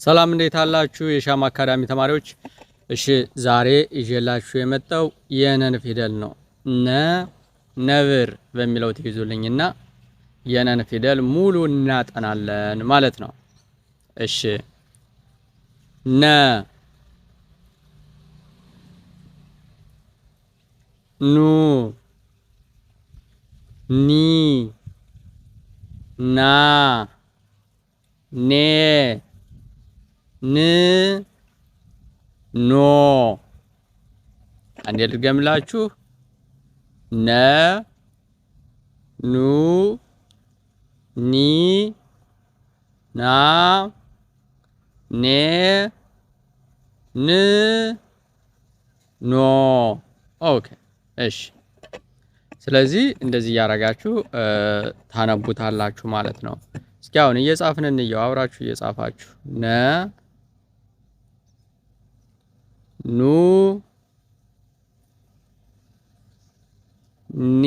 ሰላም እንዴት አላችሁ የሻማ አካዳሚ ተማሪዎች? እሺ ዛሬ ይዤላችሁ የመጣው የነን ፊደል ነው። ነብር በሚለው ትይዙልኝና የነን ፊደል ሙሉ እናጠናለን ማለት ነው። እሺ ነ ኑ ኒ ና ኔ ን ኖ አንዴ ልድገምላችሁ። ነ ኑ ኒ ና ኔ ን ኖ። ኦኬ እሺ። ስለዚህ እንደዚህ እያደረጋችሁ ታነቡታላችሁ ማለት ነው። እስኪ አሁን እየጻፍን እንየው፣ አብራችሁ እየጻፋችሁ ነ ኑ ኒ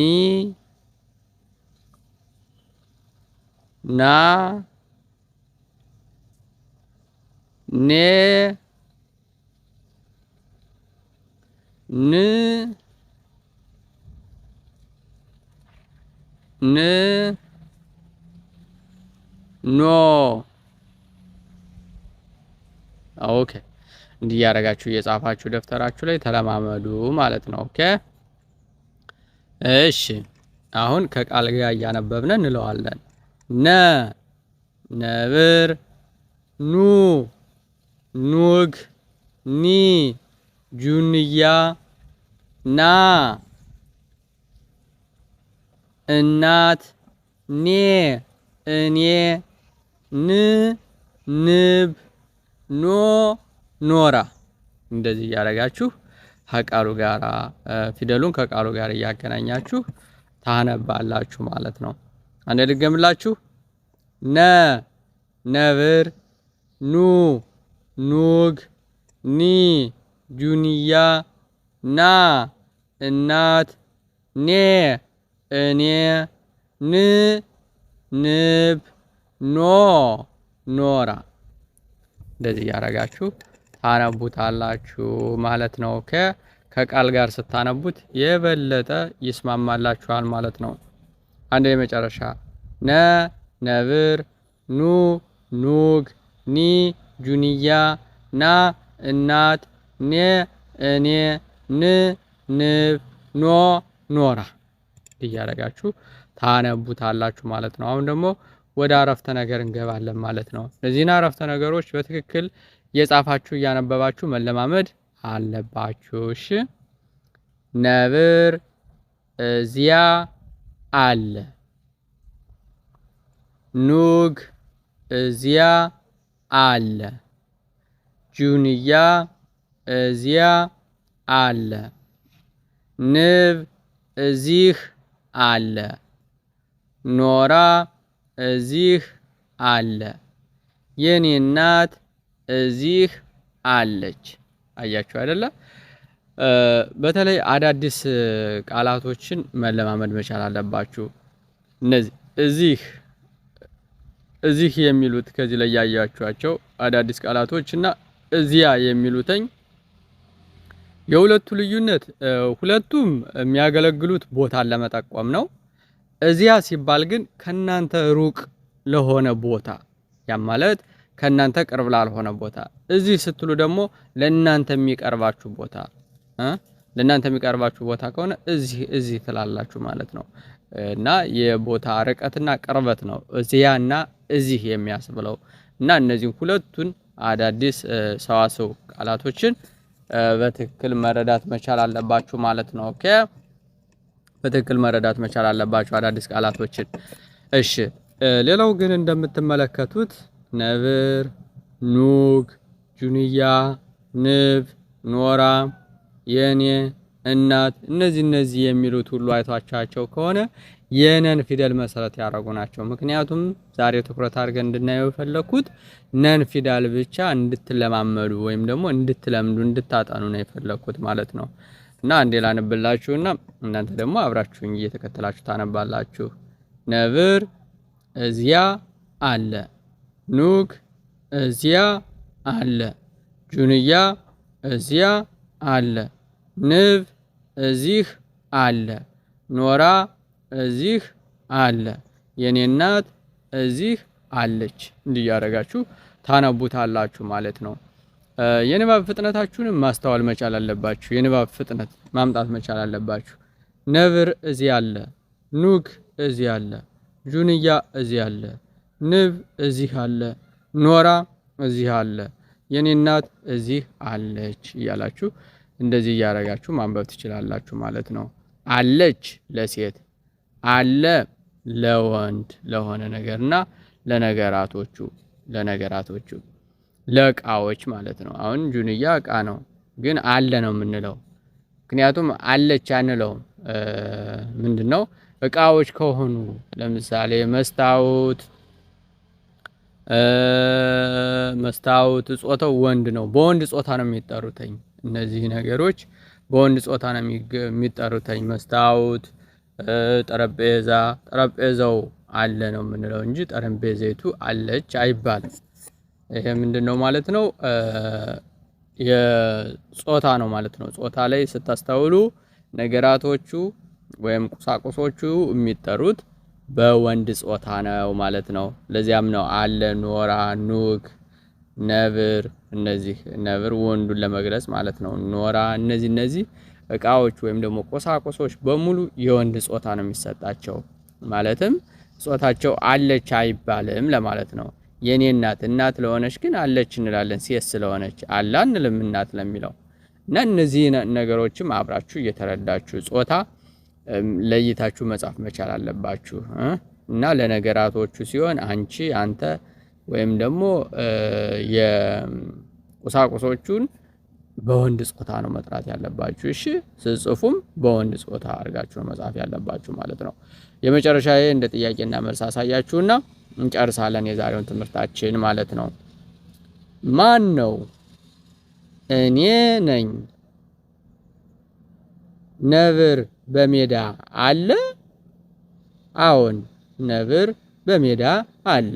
ና ኔ ን ን ኖ። ኦኬ እንዲህ ያደረጋችሁ እየጻፋችሁ ደፍተራችሁ ላይ ተለማመዱ ማለት ነው። ኦኬ እሺ። አሁን ከቃል ጋር እያነበብን እንለዋለን። ነ ነብር፣ ኑ ኑግ፣ ኒ ጁንያ፣ ና እናት፣ ኔ እኔ፣ ን ንብ፣ ኖ ኖራ። እንደዚህ እያደረጋችሁ ከቃሉ ጋር ፊደሉን ከቃሉ ጋር እያገናኛችሁ ታነባላችሁ ማለት ነው። አንዴ ልገምላችሁ። ነ ነብር፣ ኑ ኑግ፣ ኒ ጁንያ፣ ና እናት፣ ኔ እኔ፣ ን ንብ፣ ኖ ኖራ። እንደዚህ ያደረጋችሁ ታነቡታላችሁ ማለት ነው። ከቃል ጋር ስታነቡት የበለጠ ይስማማላችኋል ማለት ነው። አንድ የመጨረሻ ነ ነብር፣ ኑ ኑግ፣ ኒ ጁንያ፣ ና እናት፣ ኔ እኔ፣ ን ንብ፣ ኖ ኖራ እያደረጋችሁ ታነቡታላችሁ ማለት ነው። አሁን ደግሞ ወደ አረፍተ ነገር እንገባለን ማለት ነው። እነዚህን አረፍተ ነገሮች በትክክል እየጻፋችሁ እያነበባችሁ መለማመድ አለባችሁ። እሺ ነብር እዚያ አለ። ኑግ እዚያ አለ። ጁንያ እዚያ አለ። ንብ እዚህ አለ። ኖራ እዚህ አለ። የኔ እናት እዚህ አለች። አያችሁ አይደለ? በተለይ አዳዲስ ቃላቶችን መለማመድ መቻል አለባችሁ። እነዚህ እዚህ የሚሉት ከዚህ ላይ ያያችኋቸው አዳዲስ ቃላቶች እና እዚያ የሚሉትኝ የሁለቱ ልዩነት ሁለቱም የሚያገለግሉት ቦታን ለመጠቆም ነው። እዚያ ሲባል ግን ከናንተ ሩቅ ለሆነ ቦታ፣ ያ ማለት ከናንተ ቅርብ ላልሆነ ቦታ። እዚህ ስትሉ ደግሞ ለናንተ የሚቀርባችሁ ቦታ ለናንተ የሚቀርባችሁ ቦታ ከሆነ እዚህ ትላላችሁ ማለት ነው። እና የቦታ ርቀትና ቅርበት ነው እዚያና እዚህ የሚያስብለው። እና እነዚህ ሁለቱን አዳዲስ ሰዋሰው ቃላቶችን በትክክል መረዳት መቻል አለባችሁ ማለት ነው። ኦኬ በትክክል መረዳት መቻል አለባችሁ አዳዲስ ቃላቶችን። እሺ ሌላው ግን እንደምትመለከቱት ነብር፣ ኑግ፣ ጁንያ፣ ንብ፣ ኖራ፣ የኔ እናት እነዚህ የሚሉት ሁሉ አይቷቻቸው ከሆነ የነን ፊደል መሰረት ያደረጉ ናቸው። ምክንያቱም ዛሬ ትኩረት አድርገን እንድናየው የፈለኩት ነን ፊደል ብቻ እንድትለማመዱ ወይም ደግሞ እንድትለምዱ እንድታጠኑ ነው የፈለኩት ማለት ነው። እና አንዴ ላነብላችሁና እናንተ ደግሞ አብራችሁኝ እየተከተላችሁ ታነባላችሁ። ነብር እዚያ አለ። ኑግ እዚያ አለ። ጁንያ እዚያ አለ። ንብ እዚህ አለ። ኖራ እዚህ አለ። የኔ እናት እዚህ አለች። እንዲህ እያደረጋችሁ ታነቡታላችሁ ማለት ነው። የንባብ ፍጥነታችሁንም ማስተዋል መቻል አለባችሁ። የንባብ ፍጥነት ማምጣት መቻል አለባችሁ። ነብር እዚህ አለ። ኑግ እዚህ አለ። ጁንያ እዚህ አለ። ንብ እዚህ አለ። ኖራ እዚህ አለ። የኔ እናት እዚህ አለች እያላችሁ እንደዚህ እያደረጋችሁ ማንበብ ትችላላችሁ ማለት ነው። አለች ለሴት፣ አለ ለወንድ ለሆነ ነገርና ለነገራቶቹ ለእቃዎች ማለት ነው። አሁን ጁንያ እቃ ነው፣ ግን አለ ነው የምንለው። ምክንያቱም አለች አንለውም። ምንድነው እቃዎች ከሆኑ ለምሳሌ መስታወት ጾታው ወንድ ነው፣ በወንድ ጾታ ነው የሚጠሩትኝ። እነዚህ ነገሮች በወንድ ጾታ ነው የሚጠሩትኝ። መስታወት፣ ጠረጴዛው አለ ነው የምንለው እንጂ ጠረጴዛይቱ አለች አይባልም። ይሄ ምንድነው ማለት ነው? የጾታ ነው ማለት ነው። ጾታ ላይ ስታስተውሉ ነገራቶቹ ወይም ቁሳቁሶቹ የሚጠሩት በወንድ ጾታ ነው ማለት ነው። ለዚያም ነው አለ፣ ኖራ፣ ኑግ፣ ነብር፣ እነዚህ ነብር ወንዱን ለመግለጽ ማለት ነው። ኖራ፣ እነዚህ እቃዎች ወይም ደግሞ ቁሳቁሶች በሙሉ የወንድ ጾታ ነው የሚሰጣቸው። ማለትም ጾታቸው አለች አይባልም ለማለት ነው። የኔ እናት ለሆነች ግን አለች እንላለን። ሴት ስለሆነች አለ አንልም እናት ለሚለው እና እነዚህ ነገሮችም አብራችሁ እየተረዳችሁ ጾታ ለይታችሁ መጻፍ መቻል አለባችሁ። እና ለነገራቶቹ ሲሆን አንቺ፣ አንተ ወይም ደግሞ የቁሳቁሶቹን በወንድ ጾታ ነው መጥራት ያለባችሁ። እሺ ስጽፉም በወንድ ጾታ አድርጋችሁ ነው መጻፍ ያለባችሁ ማለት ነው። የመጨረሻዬ እንደ ጥያቄና መልስ አሳያችሁና እንጨርሳለን የዛሬውን ትምህርታችን ማለት ነው። ማን ነው? እኔ ነኝ። ነብር በሜዳ አለ? አዎን፣ ነብር በሜዳ አለ።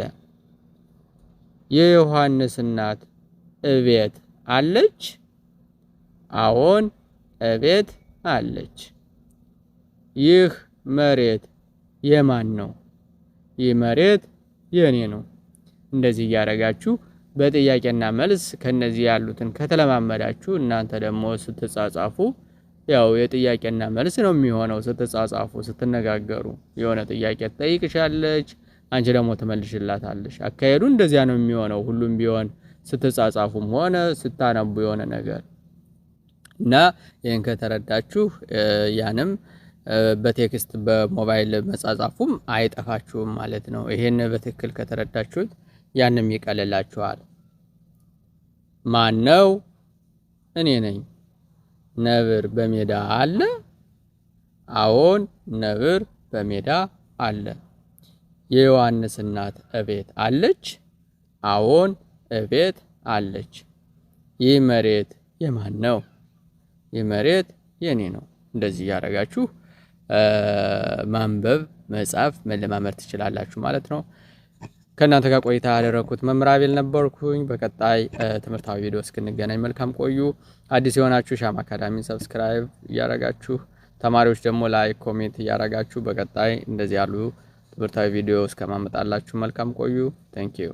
የዮሐንስ እናት እቤት አለች? አዎን፣ እቤት አለች። ይህ መሬት የማን ነው? ይህ መሬት የኔ ነው። እንደዚህ እያደረጋችሁ በጥያቄና መልስ ከነዚህ ያሉትን ከተለማመዳችሁ እናንተ ደግሞ ስትጻጻፉ ያው የጥያቄና መልስ ነው የሚሆነው። ስትጻጻፉ ስትነጋገሩ የሆነ ጥያቄ ትጠይቅሻለች፣ አንቺ ደግሞ ትመልሽላታለሽ። አካሄዱ እንደዚያ ነው የሚሆነው። ሁሉም ቢሆን ስትጻጻፉም ሆነ ስታነቡ የሆነ ነገር እና ይሄን ከተረዳችሁ ያንም በቴክስት በሞባይል መጻጻፉም አይጠፋችሁም ማለት ነው። ይሄን በትክክል ከተረዳችሁት ያንም ይቀልላችኋል። ማን ነው? እኔ ነኝ። ነብር በሜዳ አለ? አዎን፣ ነብር በሜዳ አለ። የዮሐንስ እናት እቤት አለች? አዎን፣ እቤት አለች። ይህ መሬት የማን ነው? ይህ መሬት የኔ ነው። እንደዚህ ያደረጋችሁ ማንበብ፣ መጻፍ፣ መለማመድ ትችላላችሁ ማለት ነው። ከእናንተ ጋር ቆይታ ያደረኩት መምህር አቤል ነበርኩኝ። በቀጣይ ትምህርታዊ ቪዲዮ እስክንገናኝ መልካም ቆዩ። አዲስ የሆናችሁ ሻማ አካዳሚን ሰብስክራይብ እያደረጋችሁ፣ ተማሪዎች ደግሞ ላይክ፣ ኮሜንት እያደረጋችሁ በቀጣይ እንደዚህ ያሉ ትምህርታዊ ቪዲዮ እስከማመጣላችሁ መልካም ቆዩ። ቴንክ ዩ